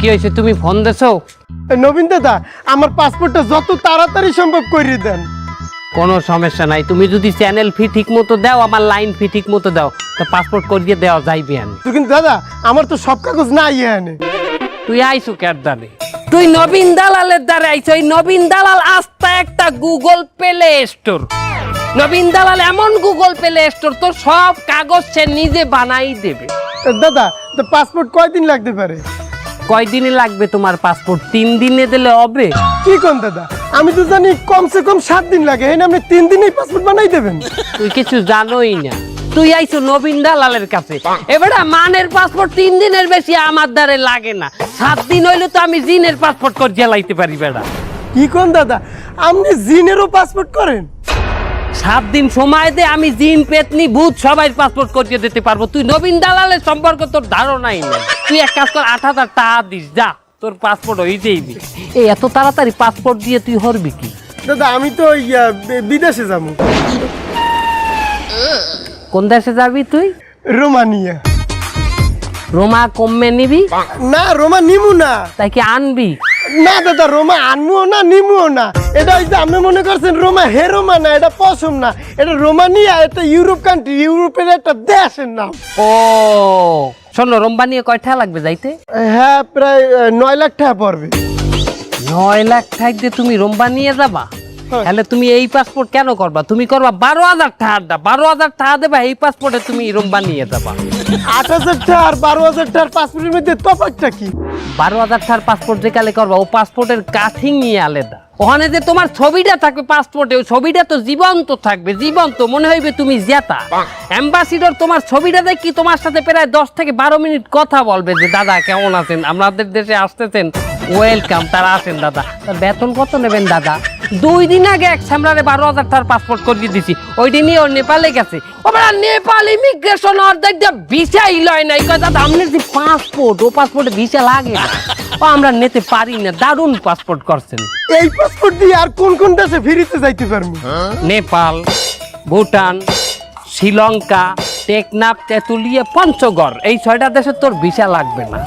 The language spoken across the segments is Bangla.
কি হয়েছে, তুমি ফোন দেছো? নবীন দাদা, আমার পাসপোর্টটা যত তাড়াতাড়ি সম্ভব করে দেন। কোনো সমস্যা নাই, তুমি যদি চ্যানেল ফি ঠিক মতো দাও, আমার লাইন ফি ঠিক মতো দাও, তো পাসপোর্ট করিয়ে দেওয়া যাইবে। আমি তো কিন্তু দাদা, আমার তো সব কাগজ নাই এখানে। তুই আইসু কার দ্বারে? তুই নবীন দালালের দ্বারে আইছো। এই নবীন দালাল আস্তা একটা গুগল প্লে স্টোর। নবীন দালাল এমন গুগল প্লে স্টোর, তোর সব কাগজ সে নিজে বানাই দেবে। দাদা, তো পাসপোর্ট কয়দিন লাগতে পারে? কয়দিনে লাগবে তোমার পাসপোর্ট? 3 দিনে দিলে হবে? কি কোন দাদা, আমি তো জানি কমসে কম 7 দিন লাগে। এই না আপনি 3 দিনেই পাসপোর্ট বানাই দেবেন? তুই কিছু জানোই না। তুই আইছো নবীন দালালের কাছে। এবারে মানের পাসপোর্ট 3 দিনের বেশি আমার দ্বারে লাগে না। 7 দিন হইলে তো আমি জিনের পাসপোর্ট করে জ্বালাইতে পারি বেড়া। কি কোন দাদা, আপনি জিনেরও পাসপোর্ট করেন? 7 দিন সময় দে, আমি জিন পেতনি ভূত সবাই পাসপোর্ট করিয়ে দিতে পারবো। তুই নবীন দালালের সম্পর্কে তোর ধারণাই নেই। তুই এক কাজ কর, 8,000 টাকা দিস, যা তোর পাসপোর্ট হইতেই দিস। এই এত তাড়াতাড়ি পাসপোর্ট দিয়ে তুই হরবি কি? দাদা, আমি তো বিদেশে যাবো। কোন দেশে যাবি তুই? রোমানিয়া। রোমা কমে নিবি? না, রোমা নিমু না। তাই কি আনবি? না দাদা, রোমা আনমুও না, নিমুও না। এটা হচ্ছে আপনি মনে করছেন রোমা, হে রোমা না, এটা পশম না, এটা রোমানিয়া। এটা ইউরোপ কান্ট্রি, ইউরোপের একটা দেশের নাম। ও শোনো, রোম্বা নিয়ে কয়টা লাগবে যাইতে? হ্যাঁ, প্রায় 9 লাখ টাকা পড়বে। 9 লাখ টাকা তুমি রোম্বা নিয়ে যাবা? তাহলে তুমি এই পাসপোর্ট কেন করবা? তুমি করবা 12,000 টাকা। 12,000 টাকা দেবা, এই পাসপোর্টে তুমি রোম্বা নিয়ে যাবা। 8,000 টাকা আর 12,000 টাকার পাসপোর্টের মধ্যে তফাৎটা কি? 12,000 টাকার পাসপোর্ট যে কালে করবা, ও পাসপোর্টের কাঠিং নিয়ে আলাদা। ওখানে যে তোমার ছবিটা থাকবে পাসপোর্টে, ওই ছবিটা তো জীবন্ত থাকবে, জীবন্ত মনে হইবে তুমি জেতা। অ্যাম্বাসিডর তোমার ছবিটা দেখি তোমার সাথে প্রায় 10 থেকে 12 মিনিট কথা বলবে যে দাদা কেমন আছেন, আমাদের দেশে আসতেছেন, ওয়েলকাম, তারা আসেন দাদা। তার বেতন কত নেবেন দাদা? 2 দিন আগে এক সামরারে 12,000 টাকার পাসপোর্ট করিয়ে দিছি, ওইটি নিয়ে ওর নেপালে গেছে। ওরা নেপাল ইমিগ্রেশন অর্ধেক ভিসাই লয় নাই। দাদা আপনার যে পাসপোর্ট, ও পাসপোর্টে ভিসা লাগে না, ও আমরা নিতে পারি না। দারুণ পাসপোর্ট করছেন। এই পাসপোর্ট দিয়ে আর কোন কোন দেশে ফিরিতে যাইতে পারবো? নেপাল, ভুটান, শ্রীলঙ্কা, টেকনাফ, তেঁতুলিয়া, পঞ্চগড়, এই 6টা দেশে তোর ভিসা লাগবে না।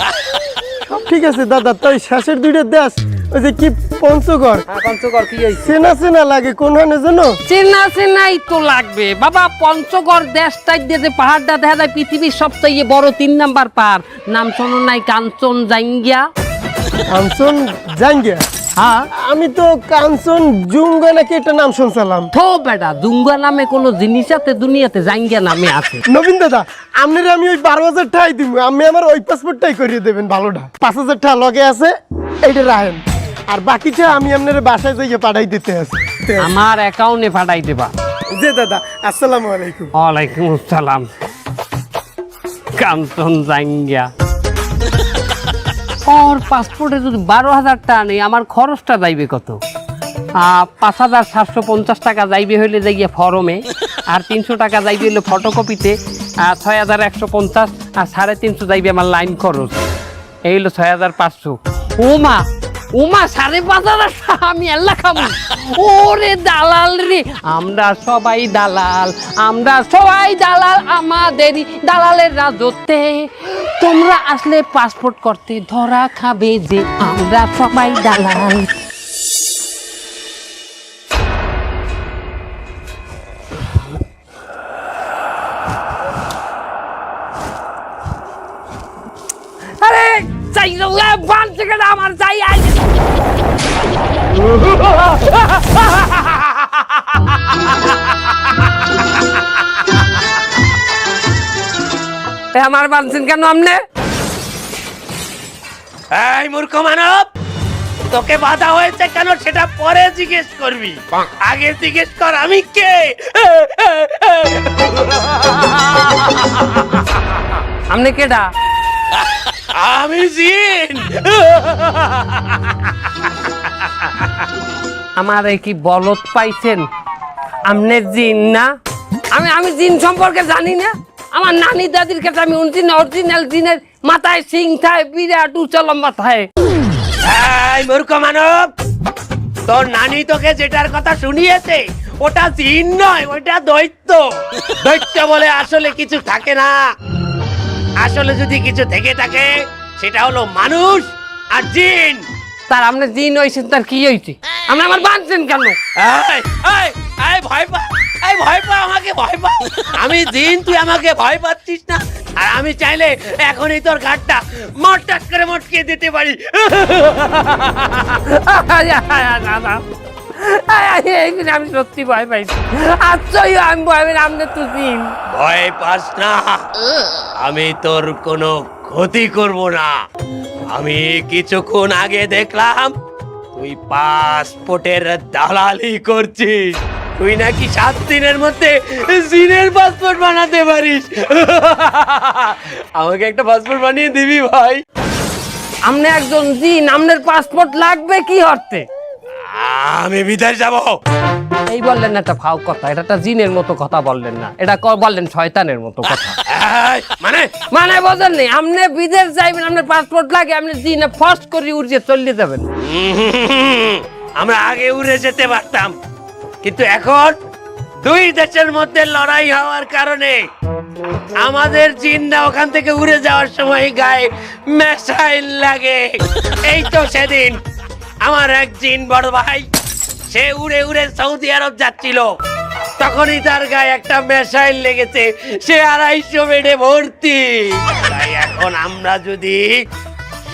ঠিক আছে দাদা, তো শেষের 2টা দেশ, ওই যে কি পঞ্চগড়, পঞ্চগড় কি চেনা চেনা লাগে, কোনখানে জানো? চেনা চেনাই তো লাগবে বাবা। পঞ্চগড় দেশটাই দিয়ে যে পাহাড়টা দেখা যায় পৃথিবীর সবচেয়ে বড় 3 নাম্বার পাহাড়, নাম শোনো নাই? কাঞ্চন জাঙ্গিয়া। কাঞ্চন জাঙ্গিয়া? হ্যাঁ, আমি তো কাঞ্চন জুঙ্গা নাকি একটা নাম শুনছিলাম। থো বেটা, জুঙ্গা নামে কোনো জিনিস আছে দুনিয়াতে? জাঙ্গিয়া নামে আছে। নবীন দাদা, আপনার আমি ওই 12,000 টাকাই দিব। আমি আমার ওই পাসপোর্টটাই করিয়ে দেবেন ভালোটা। 5,000 টাকা লগে আছে, এইটা রাখেন। আর বাকিটা আমি আপনার বাসায় যাইয়ে পাঠাই দিতে আছে। আমার অ্যাকাউন্টে পাঠাই দেবা। জি দাদা, আসসালামু আলাইকুম। ওয়ালাইকুম আসসালাম। কাঞ্চন জাঙ্গিয়া, ওর পাসপোর্টে যদি 12,000 টাকা নেই, আমার খরচটা যাইবে কত? 5,750 টাকা যাইবে হইলে যাইয়া ফরমে, আর 300 টাকা যাইবে হইলে ফটোকপিতে, 6,150, আর 350 যাইবে আমার লাইন খরচ। এই হলো 6,500। ওমা ওমা, 5,500 আমি আল্লাহ খাবো। ওরে দালাল রে, আমরা সবাই দালাল, আমরা সবাই দালাল, আমাদেরই দালালের রাজত্বে। তোমরা আসলে পাসপোর্ট করতে ধরা খাবে যে, আমরা সবাই দালাল। আরে চাই বান থেকে আমার চাই আই। আমার বানছেন কেন আপনি? এই মূর্খ মানব, তোকে বাধা হয়েছে কেন সেটা পরে জিজ্ঞেস করবি, আগে জিজ্ঞেস কর আমি কে। আপনি কেডা? আমি জিন। আমারে কি বলত পাইছেন? আমনের জিন না? আমি জিন সম্পর্কে জানি না। আমার নানি দাদির কাছে আমি অরিজিনাল জিনের মাথায় সিং থাকে, বিরাট উঁচা লম্বা থাকে। এই মূর্খ মানব, তোর নানি তোকে যেটার কথা শুনিয়েছে ওটা জিন নয়, ওটা দৈত্য। দৈত্য বলে আসলে কিছু থাকে না। আসলে যদি কিছু থেকে থাকে সেটা হলো মানুষ, আর জিন। তার আপনি জিন হয়েছেন, তার কি হয়েছে? আপনি আমার বাঁধছেন কেন? এই, এই, এই, ভয় পা, এই ভয় পা, আমাকে ভয় পা। আমি জিন, তুই আমাকে ভয় পাচ্ছিস না? আর আমি চাইলে এখনই তোর ঘাটটা মটকাট করে মটকে দিতে পারি। আমি সত্যি ভয় পাইছি। আচ্ছাই আমি ভয় পাই, আপনি তো জিন। ভয় পাস না, আমি তোর কোনো ক্ষতি করব না। আমি কিছুক্ষণ আগে দেখলাম তুই পাসপোর্টের দালালি করছিস। তুই নাকি 7 দিনের মধ্যে জিনের পাসপোর্ট বানাতে পারিস। আমাকে একটা পাসপোর্ট বানিয়ে দিবি ভাই? আপনি একজন জিন, আপনার পাসপোর্ট লাগবে কি অর্থে? আমি বিদেশ যাব। এই বললেন না একটা ফাও কথা, এটা একটা জিনের মতো কথা বললেন না, এটা বললেন শয়তানের মতো কথা। এই, মানে মানে বোঝেন নি, আপনি বিদেশ যাইবেন, আপনার পাসপোর্ট লাগে, আপনি জিনে ফার্স্ট করে উড়িয়ে চলে যাবেন। আমরা আগে উড়ে যেতে পারতাম, কিন্তু এখন 2 দেশের মধ্যে লড়াই হওয়ার কারণে আমাদের জিনরা ওখান থেকে উড়ে যাওয়ার সময় গায়ে মিসাইল লাগে। এই তো সেদিন আমার এক জিন বড় ভাই, সে উড়ে উড়ে সৌদি আরব যাচ্ছিল, তখনই তার গায়ে একটা মিসাইল লেগেছে, সে 250 বেডে ভর্তি। তাই এখন আমরা যদি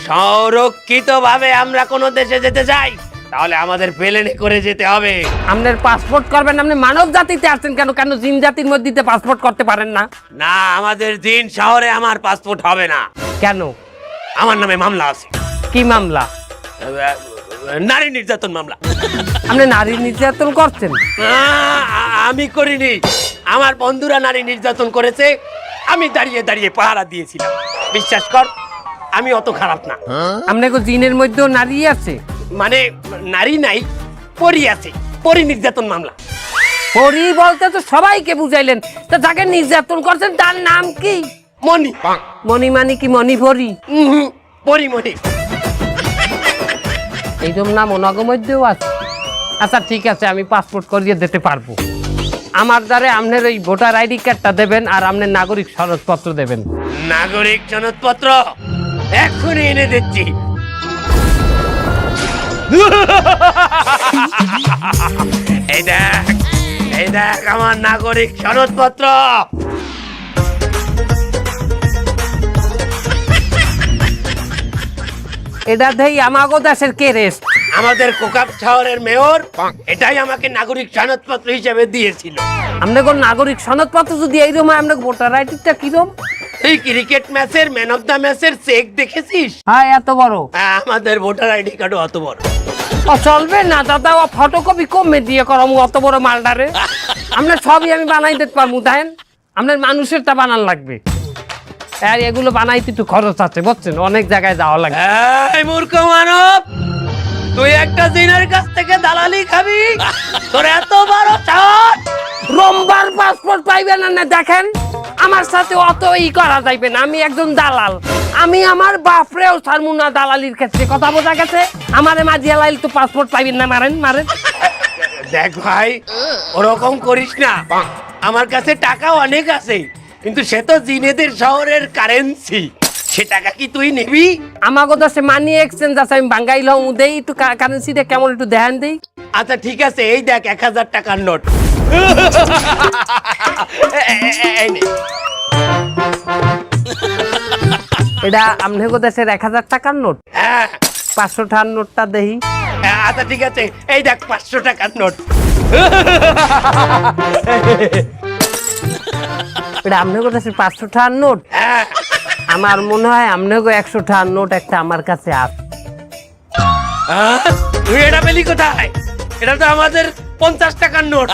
সংরক্ষিত ভাবে আমরা কোনো দেশে যেতে চাই, তাহলে আমাদের প্লেনে করে যেতে হবে। আপনার পাসপোর্ট করবেন, আপনি মানব জাতিতে আসছেন কেন? কেন জিন জাতির মধ্যে পাসপোর্ট করতে পারেন না? না, আমাদের জিন শহরে আমার পাসপোর্ট হবে না। কেন? আমার নামে মামলা আছে। কি মামলা? নারী নির্যাতন মামলা। আপনি নারী নির্যাতন করছেন? আমি করিনি, আমার বন্ধুরা নারী নির্যাতন করেছে, আমি দাঁড়িয়ে দাঁড়িয়ে পাহারা দিয়েছিলাম। বিশ্বাস কর, আমি অত খারাপ না। আপনাকে জিনের মধ্যেও নারী আছে? মানে নারী নাই, পরি আছে, পরি নির্যাতন মামলা। পরি বলতে তো সবাইকে বুঝাইলেন, তা যাকে নির্যাতন করছেন তার নাম কি? মনি। মণি মানে কি মণি পরি? পরি মনি। এইরকম নাম ওনাগো মধ্যেও আছে? আচ্ছা ঠিক আছে, আমি পাসপোর্ট করিয়ে দিতে পারবো। আমার দ্বারে আপনার ওই ভোটার আইডি কার্ডটা দেবেন আর আপনার নাগরিক সনদপত্র দেবেন। নাগরিক সনদপত্র এক্ষুনি এনে দিচ্ছি। এই দেখ, এই দেখ আমার নাগরিক সনদপত্র। এটা দেই আমাগো দেশের কে রেস্ট? আমাদের কোকাপ শহরের মেয়র এটাই আমাকে নাগরিক সনদপত্র হিসেবে দিয়েছিল। আপনাকে নাগরিক সনদপত্র যদি এইরকম হয়, আপনাকে ভোটার আইডিটা কিরম? এই ক্রিকেট ম্যাচের ম্যান অফ দ্য ম্যাচের চেক দেখেছিস? হ্যাঁ, এত বড়। আমাদের ভোটার আইডি কার্ডও অত বড়। ও চলবে না দাদা, ও ফটোকপি কমে দিয়ে করম অত বড় মালটারে। আপনার সবই আমি বানাই দিতে পারবো, দেখেন আপনার মানুষেরটা বানান লাগবে। আর এগুলো বানাইতে একটু খরচ আছে, বুঝছেন, অনেক জায়গায় যাওয়া লাগে। এই মূর্খ মানব, তুই একটা জিনের কাছ থেকে দালালি খাবি? তোর এত বড় সাহস! রোমবার পাসপোর্ট পাইবেন না? দেখেন আমার সাথে অত করা যাইবে না, আমি একজন দালাল। আমি আমার বাপরেও ছাড়মু না দালালির ক্ষেত্রে, কথা বোঝা গেছে? আমারে মাঝিয়া লাইল তো পাসপোর্ট পাইবেন না, মারেন মারেন। দেখ ভাই, ওরকম করিস না। আমার কাছে টাকা অনেক আছে, কিন্তু সে তো জিনেদের শহরের কারেন্সি, সে টাকা কি তুই নিবি? আমাগো দেশে মানি এক্সচেঞ্জ আছে, আমি বাঙ্গাইলাম দেই, একটু কারেন্সিটা কেমন একটু দেখান দেই। আচ্ছা ঠিক আছে, এই দেখ 1000 টাকার নোট। এই নে। এটা আমনেগো দেশের 1000 টাকার নোট? হ্যাঁ। 500 টাকার নোটটা দেই। আচ্ছা ঠিক আছে, এই দেখ 500 টাকার নোট। এটা আমনেগো দেশের 500 টাকার নোট? হ্যাঁ। আমার মনে হয় আমনেগো 100 টাকার নোট একটা আমার কাছে আছে। তুই এটা পেলি কোথায়? এটা তো আমাদের 50 টাকার নোট।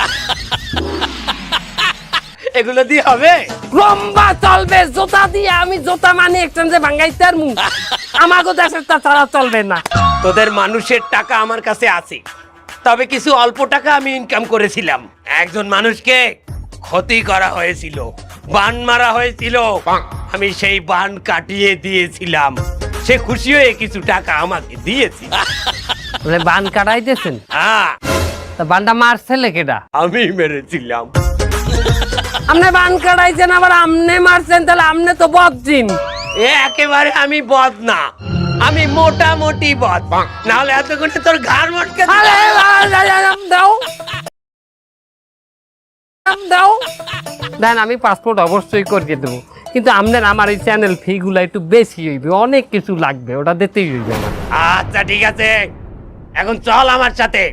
এগুলো দিয়ে হবে? লম্বা চলবে, জোতা দিয়ে আমি জোতা মানি এক্সচেঞ্জে ভাঙাইতে আর মু আমাগো দেশের তা ছাড়া চলবে না। তোদের মানুষের টাকা আমার কাছে আছে, তবে কিছু অল্প টাকা আমি ইনকাম করেছিলাম। একজন মানুষকে ক্ষতি করা হয়েছিল, বান মারা হয়েছিল, আমি সেই বান কাটিয়ে দিয়েছিলাম। সে খুশি হয়ে কিছু টাকা আমাকে দিয়েছে। মানে বান কাটাইতেছেন? হ্যাঁ। তা বানটা মারছে কেডা? আমি মেরেছিলাম। আপনি বান কাটাইছেন আবার আমনে মারছেন, তাহলে আমনে তো বদজিন। একেবারে আমি বদ না, আমি মোটামুটি বদ, না হলে এতক্ষণে তোর ঘাড় মটকে দাও দাও দেন, আমি পাসপোর্ট অবশ্যই করিয়ে দেবো, কিন্তু আপনার আমার এই চ্যানেল ফি গুলা একটু বেশি হইবে, অনেক কিছু লাগবে, ওটা দিতেই হইবে না। আচ্ছা ঠিক আছে, এখন চল আমার সাথে।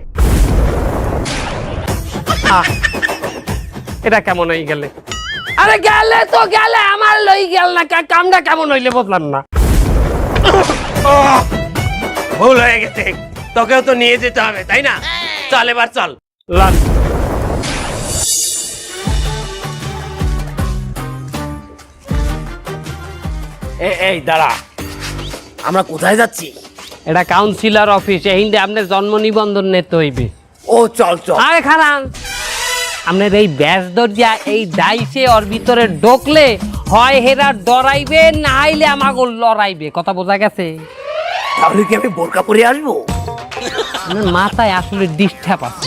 এটা কেমন হয়ে গেলে? আরে গেলে তো গেলে, আমার লই গেল না, কামটা কেমন হইলে বললাম না। ভুল হয়ে গেছে, তোকেও তো নিয়ে যেতে হবে তাই না? চল এবার চল। লান এই দাঁড়া, আমরা কোথায় যাচ্ছি? এটা কাউন্সিলর অফিস, এই হিন্দে আপনার জন্ম নিবন্ধন নিতে হইবে। ও চল চল। আরে খারান, আপনার এই ব্যাস দরজা এই ডাইসে ওর ভিতরে ঢোকলে হয় হেরা ডরাইবে, না আইলে আমাকে লড়াইবে, কথা বোঝা গেছে? তাহলে কি আমি বোরকা পরে আসবো? আপনার মাথায় আসলে ডিস্টার্ব আছে,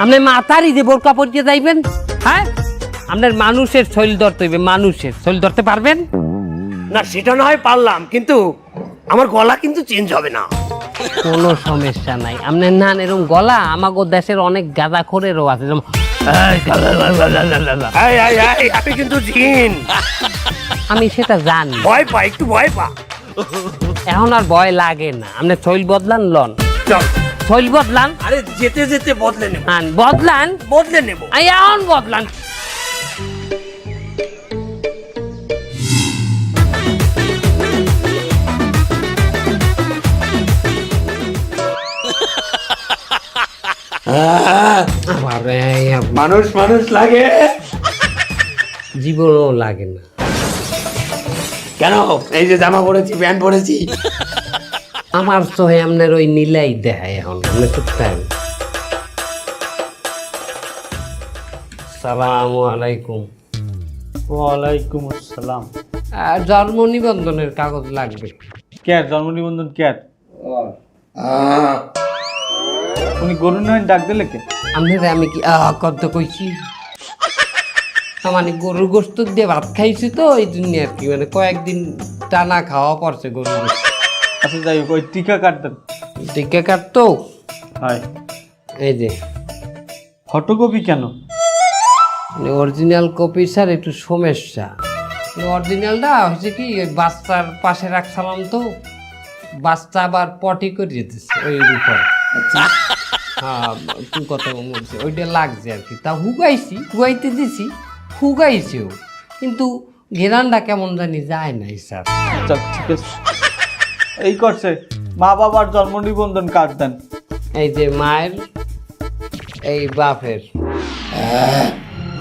আপনি মাথারই যে বোরকা পরিয়ে যাইবেন? হ্যাঁ, আপনার মানুষের শৈল ধরতে হইবে, মানুষের শৈল ধরতে পারবেন? না সেটা না হয় পারলাম, কিন্তু আমার গলা কিন্তু চেঞ্জ হবে না। কোনো সমস্যা নাই, আপনার নান এরকম গলা আমাগো দেশের অনেক গাঁজাখোরেরও আছে, যেমন আমি কিন্তু জিন, আমি সেটা জানি। ভয় পা, একটু ভয় পা। এখন আর ভয় লাগে না, আপনি শৈল বদলান, লন চল। শৈল বদলান, আরে যেতে যেতে বদলে নেব, বদলান, বদলে নেব। এখন বদলান। মানুষ মানুষ লাগে, জীবনও লাগে না। কেন? এই যে জামা পরেছি, প্যান্ট পরেছি। আমার চোহে আপনার ওই নীলাই দেখায় এখন, আপনি চুপ থাকেন। সালামু আলাইকুম। ওয়ালাইকুম আসসালাম। আর জন্ম নিবন্ধনের কাগজ লাগবে। ক্যার জন্ম নিবন্ধন ক্যার? উনি গরু নয় ডাক দিলে কে? আপনারা আমি কি কত কইছি, মানে গরুর গোস্ত দিয়ে ভাত খাইছি তো এই জন্য আর কি, মানে কয়েকদিন টানা খাওয়া পড়ছে গরুর গোস্ত। আচ্ছা যাই হোক, ওই টিকা কাটতেন। টিকা কাটতো, হয় এই যে ফটোকপি কেন? অরিজিনাল কপি স্যার একটু সমস্যা। অরিজিনালটা হচ্ছে কি, ওই বাচ্চার পাশে রাখছিলাম তো, বাচ্চা আবার পটি করে দিতেছে ওই উপর। হ্যাঁ, তুই কথা বলছি, ওইটা লাগছে আর কি। তা হুগাইতে দিছি, হুগাইছেও, কিন্তু ঘেরানটা কেমন জানি যায় নাই স্যার। আচ্ছা ঠিক আছে, এই করছে মা বাবার জন্ম নিবন্ধন কার্ড দেন। এই যে মায়ের, এই বাপের।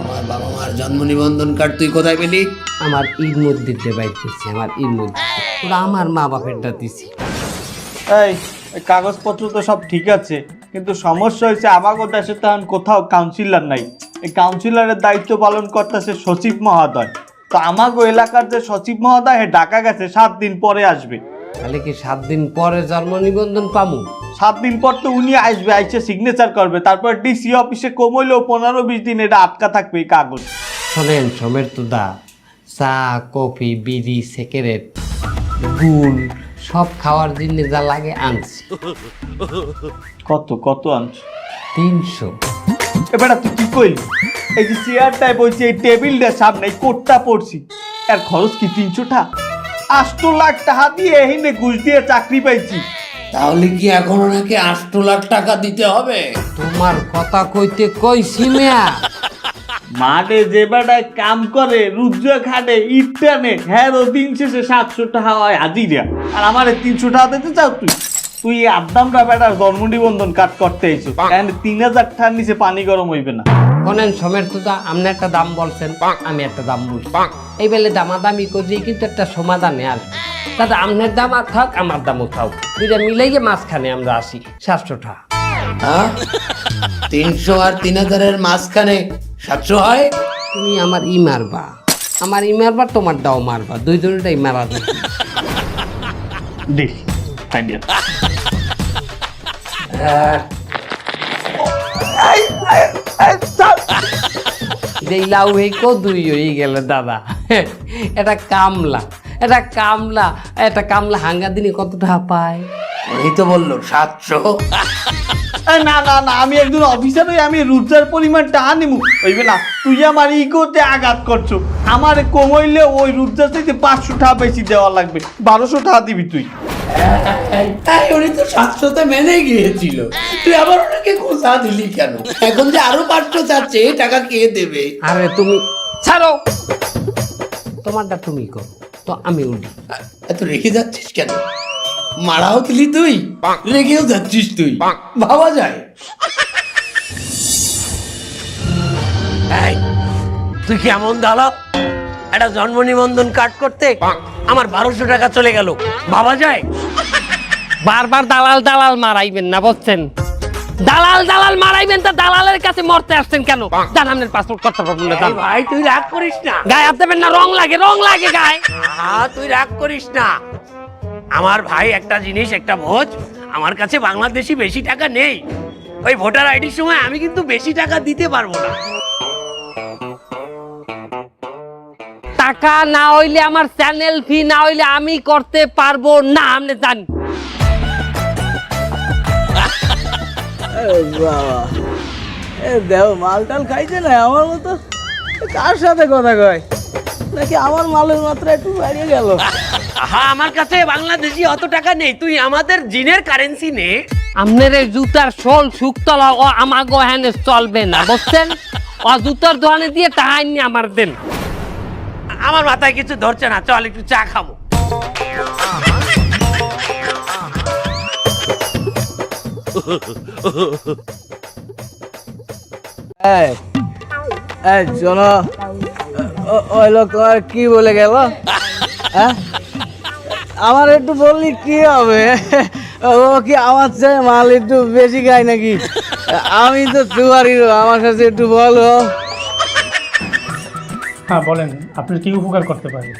আমার বাবা মার জন্ম নিবন্ধন কার্ড তুই কোথায় পেলি? আমার ঈদ মসজিদে বাইতেছি, আমার ঈদ মসজিদ, ওরা আমার মা বাপেরটা দিছি। এই কাগজপত্র তো সব ঠিক আছে, কিন্তু সমস্যা হয়েছে আমাদের দেশে তো এখন কোথাও কাউন্সিলর নাই। এই কাউন্সিলরের দায়িত্ব পালন করতেছে সচিব মহোদয়। তো আমাগো এলাকার যে সচিব মহোদয় হে ঢাকা গেছে, 7 দিন পরে আসবে। তাহলে কি 7 দিন পরে জন্ম নিবন্ধন পামু? 7 দিন পর তো উনি আসবে, আইসে সিগনেচার করবে, তারপর ডিসি অফিসে কমইলেও 15-20 দিন এটা আটকা থাকবে এই কাগজ। শোনেন সমের তো দা, চা কফি বিড়ি সিগারেট গুল সব খাওয়ার জন্য যা লাগে আনছি। কত কত আনছ? 300। এবারে তুই কি কইলি? এই যে চেয়ারটায় বলছি, এই টেবিলটার সামনে এই কোটটা পড়ছি, এর খরচ কি 300 টাকা? 8 লাখ টাকা দিয়ে এখানে ঘুষ দিয়ে চাকরি পাইছি। তাহলে কি এখন ওনাকে 8 লাখ টাকা দিতে হবে? তোমার কথা কইতে কইছি মিয়া। মাঠে যে বেটায় কাম করে, রুদ্র খাটে, ইট টানে, হ্যাঁ দিন শেষে 700 টাকা হয় হাজিরা, আর আমার 300 টাকা দিতে চাও তুই? তুই এই আদ্দামটা বেটার জন্ম নিবন্ধন কাট করতে আইছো, কারণ 3000 টাকার নিচে পানি গরম হইবে না। শোনেন সমের তো দা, আপনি একটা দাম বলছেন, আমি একটা দাম বলছি, এই বেলে দামাদামি করি কিন্তু একটা সমাধানে আসবে। দাদা আপনার দাম আর থাক, আমার দামও থাক, দুইটা মিলাইয়ে মাঝখানে আমরা আসি 700 টাকা। 300 আর 3000 এর মাঝখানে 700 হয়? তুমি আমার মারবা, আমার মারবা, তোমার দাও মারবা, দুইজনটাই মারা যাবে। দেখ আইডিয়া। যেই লাউ হয়ে দুই হয়ে গেল দাদা, এটা কামলা। একটা কামলা হাঙ্গা দিনে কত টাকা পায়? এই তো বললো 700। না না না, আমি একজন অফিসার হয়ে আমি রুজার পরিমাণ টাকা নিমু হইবে না। তুই আমার ইগোতে আঘাত করছো। আমার কমাইলে ওই রুজার থেকে 500 টাকা বেশি দেওয়া লাগবে, 1200 টাকা দিবি তুই। তাই উনি তো 700-তে মেনে গিয়েছিল, তুই আবার ওনাকে খোঁচা দিলি কেন? এখন যে আরো 500 চাচ্ছে, এই টাকা কে দেবে? আরে তুমি ছাড়ো, তোমারটা তুমি করো তো, আমি উঠি। এত রেখে যাচ্ছিস কেন? মারাও দিলি তুই, রেখেও যাচ্ছিস তুই, ভাবা যায়? এই, তুই কেমন দাঁড়াও? একটা জন্ম নিবন্ধন কার্ড করতে আমার 1200 টাকা চলে গেল, ভাবা যায়? বারবার দালাল মারাইবেন না, বুঝছেন? দালাল মারাইবেন, তা দালালের কাছে মরতে আসছেন কেন? জান আপনার পাসপোর্ট করতে পারবেন না। এই ভাই, তুই রাগ করিস না। গায়ে হাত দেবেন না, রং লাগে গায়ে। তুই রাগ করিস না। আমার ভাই একটা জিনিস, একটা ভোজ, আমার কাছে বাংলাদেশি বেশি টাকা নেই। ওই ভোটার আইডির সময় আমি কিন্তু বেশি টাকা দিতে পারবো না। টাকা না হইলে আমার চ্যানেল ফি না হইলে আমি করতে পারবো না, আপনি জান। বাবা, দেও মাল টাল খাইছে না আমার মতো? কার সাথে কথা কয়? নাকি আমার মালের মাত্রা একটু বাড়িয়ে গেল? হ্যাঁ, আমার কাছে বাংলাদেশি অত টাকা নেই, তুই আমাদের জিনের কারেন্সি নে। আপনার এই জুতার শোল শুকতলা ও আমাগো হ্যানে চলবে না, বুঝছেন? ও জুতার দোকানে দিয়ে টাকা নিয়ে আমার দেন। আমার মাথায় কিছু ধরছে না, চল একটু চা খাবো। এই এই শোনো, ওই লোক তোমার কি বলে গেল? হ্যাঁ, আমার একটু বললি কি হবে? ও কি আমার চেয়ে মাল একটু বেশি খায় নাকি? আমি তো সুপারির, আমার কাছে একটু বলো। হ্যাঁ বলেন, আপনার কি উপকার করতে পারি?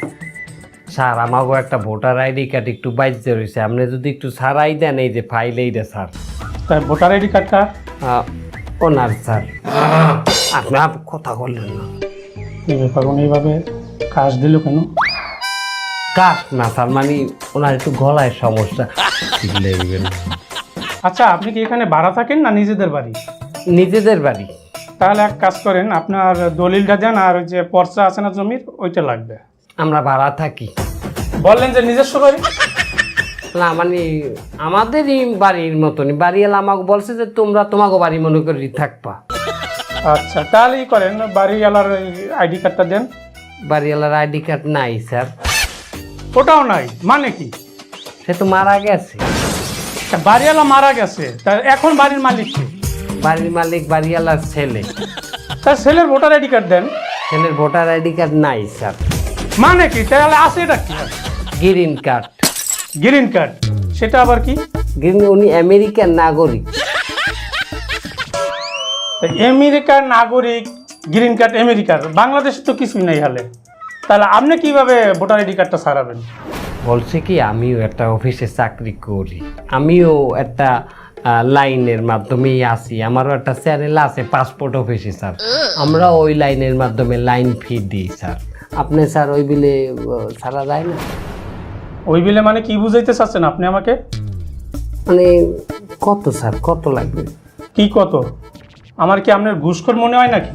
স্যার, আমাগো একটা ভোটার আইডি কার্ড একটু বাইজে রয়েছে, আপনি যদি একটু সারাই দেন। এই যে ফাইল, এইটা স্যার। তাই ভোটার আইডি কার্ডটা ওনার স্যার। আপনি কথা বললেন না। এই ব্যাপার, উনি এইভাবে কাজ দিল কেন? কাজ না স্যার, মানে ওনার একটু গলায় সমস্যা। আচ্ছা, আপনি কি এখানে ভাড়া থাকেন না নিজেদের বাড়ি? নিজেদের বাড়ি। তাহলে এক কাজ করেন, আপনার দলিলটা দেন, আর ওই যে পর্চা আছে না জমির, ওইটা লাগবে। আমরা ভাড়া থাকি। বললেন যে নিজস্ব বাড়ি? না, মানে আমাদেরই বাড়ির মতনই। বাড়িওয়ালা আমাকে বলছে যে তোমরা তোমাকে বাড়ি মনে করি থাকবা। আচ্ছা, তাহলেই করেন, বাড়িওয়ালার আইডি কার্ডটা দেন। বাড়িওয়ালার আইডি কার্ড নাই স্যার। ওটাও নাই মানে কি? সে তো মারা গেছে। তা বাড়িওয়ালা মারা গেছে, তা এখন বাড়ির মালিক কে? বাড়ির মালিক বাড়িওয়ালার ছেলে। তার ছেলের ভোটার আইডি কার্ড দেন। ছেলের ভোটার আইডি কার্ড নাই স্যার। মানে কি? তাহলে আছে এটা কি? Green card. গ্রিন কার্ড, সেটা আবার কি? গ্রিন, উনি আমেরিকার নাগরিক। আমেরিকার নাগরিক, গ্রিন কার্ড আমেরিকার, বাংলাদেশে তো কিছুই নাই হালে। তাহলে আপনি কিভাবে ভোটার আইডি কার্ডটা সারাবেন? বলছে কি, আমিও একটা অফিসে চাকরি করি, আমিও একটা লাইনের মাধ্যমেই আছি, আমারও একটা চ্যানেল আছে পাসপোর্ট অফিসে স্যার। আমরা ওই লাইনের মাধ্যমে লাইন ফি দিই স্যার। আপনি স্যার ওই বিলে ছাড়া যায় না? ওই বিলে মানে কি বুঝাইতে চাচ্ছেন আপনি আমাকে? মানে কত স্যার, কত লাগবে? কি কত? আমার কি আপনার ঘুষখোর মনে হয় নাকি?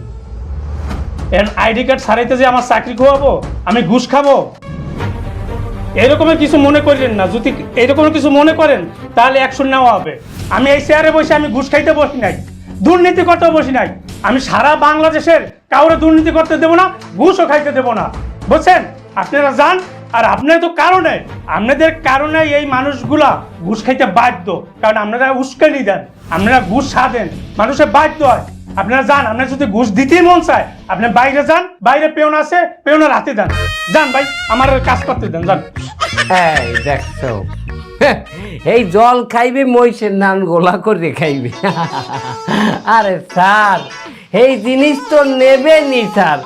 এর আইডি কার্ড সারাইতে যে আমার চাকরি খোয়াবো, আমি ঘুষ খাবো, এরকমের কিছু মনে করেন না। যদি এরকমের কিছু মনে করেন তাহলে অ্যাকশন নেওয়া হবে। আমি এই চেয়ারে বসে আমি ঘুষ খাইতে বসি নাই, দুর্নীতি করতে বসি নাই। আমি সারা বাংলাদেশের কাউরে দুর্নীতি করতে দেবো না, ঘুষও খাইতে দেবো না, বুঝছেন? আপনারা যান। আর আপনাদের তো কারণে, আপনাদের কারণে এই মানুষগুলা ঘুষ খাইতে বাধ্য, কারণ আপনারা উস্কানি দেন, আপনারা ঘুষ সাধেন, মানুষের বাধ্য হয়। আপনারা যান, আপনার যদি ঘুষ দিতেই মন চায় আপনি বাইরে যান, বাইরে পেওন আছে, পেওনের হাতে দেন। যান ভাই, আমার কাজ করতে দেন, যান। এই দেখছো, এই জল খাইবে মহিষের নান গোলা করে খাইবে। আরে স্যার, এই জিনিস তো নেবেনি স্যার।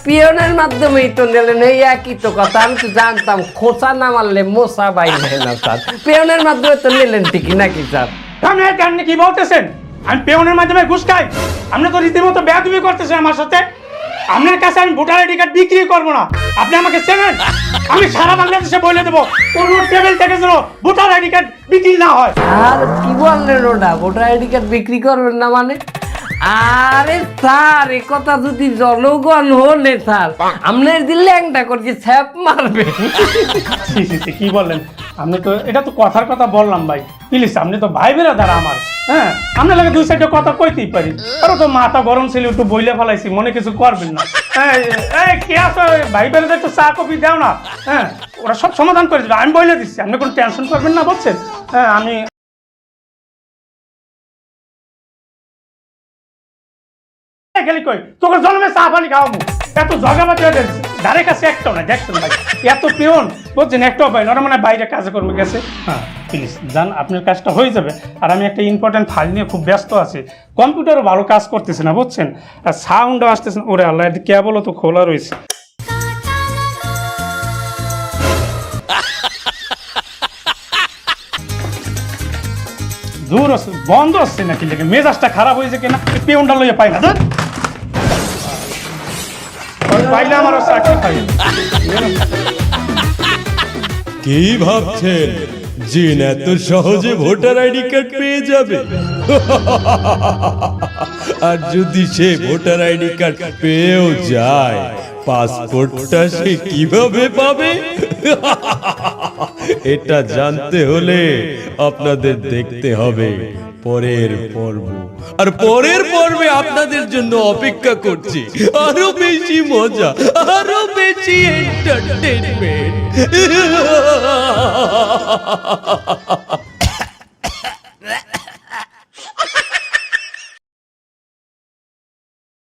পিয়নের মাধ্যমেই তো নিলেন, এই একই তো কথা। আমি তো জানতাম খোঁচা না মারলে মশা বাইরে না স্যার। পিয়নের মাধ্যমে তো নিলেন ঠিকই নাকি স্যার? আপনি কি বলতেছেন? আমি পেওনের মাধ্যমে ঘুষ খাই? আপনি তো রীতিমতো বেয়াদবি করতেছেন আমার সাথে। আপনার কাছে আমি ভোটার আইডি কার্ড বিক্রি করবো না। আপনি আমাকে চেনেন? আমি সারা বাংলাদেশে বলে দেবো কোন টেবিল থেকে যেন ভোটার আইডি কার্ড বিক্রি না হয়। আর কি বললেন ওটা, ভোটার আইডি কার্ড বিক্রি করবেন না মানে? আরে স্যার, এ কথা যদি জনগণ হলে স্যার আপনার দিলে একটা করছে ছ্যাপ মারবে। ছি, ছি, ছি, কি বললেন আপনি? তো এটা তো কথার কথা বললাম ভাই, প্লিজ আপনি তো ভাই বেরাদার আমার। হ্যাঁ, আপনার লাগে দুই সাইডে কথা কইতেই পারি। আরো তো মাথা গরম ছিল, একটু বইলে ফেলাইছি, মনে কিছু করবেন না। এই কে আছো? ভাই বেরাদার একটু চা কফি দাও না। হ্যাঁ, ওরা সব সমাধান করে দিবে, আমি বলে দিচ্ছি, আপনি কোনো টেনশন করবেন না, বুঝছেন? হ্যাঁ, আমি খালি কই তোকে জন্মে চা পানি খাওয়াবো, এত জগাবাতি ধারে কাছে একটাও নাই। দেখছেন ভাই, এত পিওন বুঝছেন, একটাও পাই না। ওরা মানে বাইরে কাজে কর্মে গেছে। হ্যাঁ প্লিজ যান, আপনার কাজটা হয়ে যাবে। আর আমি একটা ইম্পর্টেন্ট ফাইল নিয়ে খুব ব্যস্ত আছি, কম্পিউটারও ভালো কাজ করতেছে না বুঝছেন, আর সাউন্ডও আসতেছে না। ওরে আল্লাহ, কেবলও তো খোলা রয়েছে। দূর আছে, বন্ধ হচ্ছে নাকি, লেগে মেজাজটা খারাপ হয়েছে কিনা, পেউনটা লইয়ে পাই না। পাইলে আমারও চাকরি পাই। কি ভাবছেন জিন এত সহজে ভোটার আইডি কার্ড পেয়ে যাবে? আর যদি সে ভোটার আইডি কার্ড পেয়েও যায়, পাসপোর্টটা সে কিভাবে পাবে? এটা জানতে হলে আপনাদের দেখতে হবে পরের পর্ব। আর পরের পর্বে আপনাদের জন্য অপেক্ষা করছি আরো বেশি মজা, আরো বেশি এন্টারটেইনমেন্ট।